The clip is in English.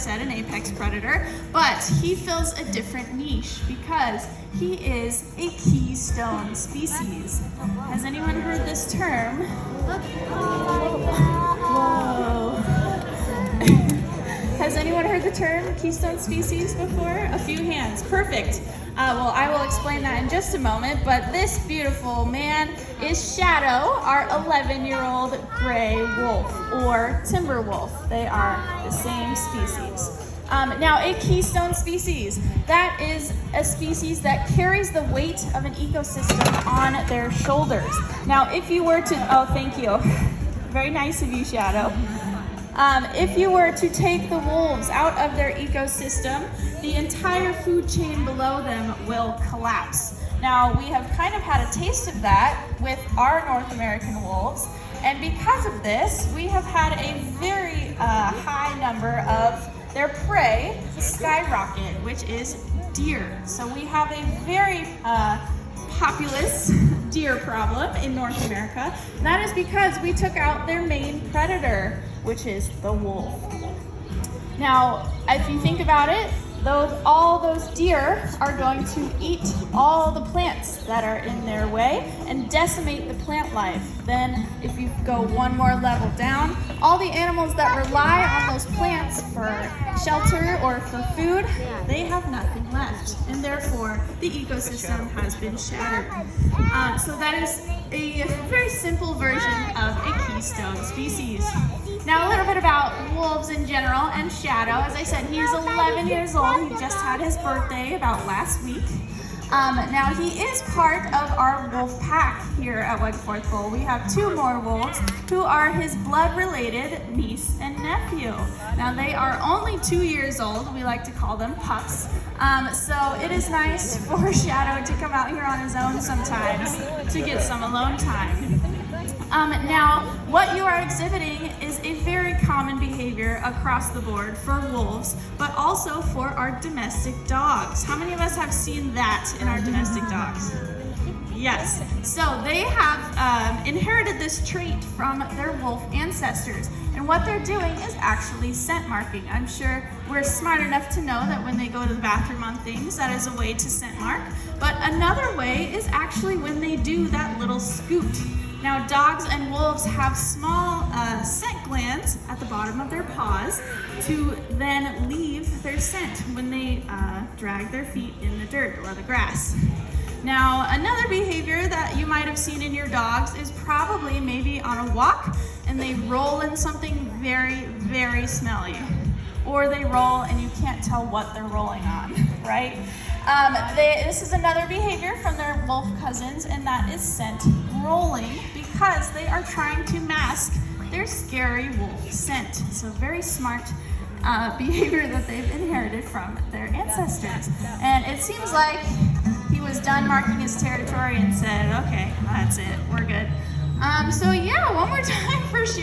said, an apex predator, but he fills a different niche because he is a keystone species. Has anyone heard this term? Whoa. Has anyone heard the term keystone species before? A few hands. Perfect. Well, I will explain that in just a moment, but this beautiful man is Shadow, our 11-year-old gray wolf, or timber wolf. They are the same species. Now, a keystone species, that is a species that carries the weight of an ecosystem on their shoulders. Now, if you were to, oh, thank you. Very nice of you, Shadow. If you were to take the wolves out of their ecosystem, the entire food chain below them will collapse. Now, we have kind of had a taste of that with our North American wolves, and because of this, we have had a very high number of their prey skyrocket, which is deer. So we have a very populous deer problem in North America. And that is because we took out their main predator, which is the wolf. Now, if you think about it, all those deer are going to eat all the plants that are in their way and decimate the plant life. Then, if you go one more level down, all the animals that rely on those plants for shelter or for food, they have nothing left, and therefore the ecosystem has been shattered. So that is a very simple version of a keystone species. Now, a little bit about wolves in general and Shadow. As I said, he is 11 years old. He just had his birthday about last week. Now, he is part of our wolf pack here at Wake Forest Bowl. We have two more wolves who are his blood-related niece and nephew. Now, they are only 2 years old. We like to call them pups. So it is nice for Shadow to come out here on his own sometimes to get some alone time. Now, what you are exhibiting is a very common behavior across the board for wolves, but also for our domestic dogs. How many of us have seen that in our domestic dogs? Yes. So they have inherited this trait from their wolf ancestors. And what they're doing is actually scent marking. I'm sure we're smart enough to know that when they go to the bathroom on things, that is a way to scent mark. But another way is actually when they do that little scoot. Now, dogs and wolves have small scent glands at the bottom of their paws to then leave their scent when they drag their feet in the dirt or the grass. Now, another behavior that you might have seen in your dogs is probably maybe on a walk and they roll in something very, very smelly. Or they roll and you can't tell what they're rolling on, right? This is another behavior from their wolf cousins, and that is scent rolling, because they are trying to mask their scary wolf scent. So very smart behavior that they've inherited from their ancestors. And it seems like he was done marking his territory and said, okay, that's it, we're good. So yeah, one more time for Shadow.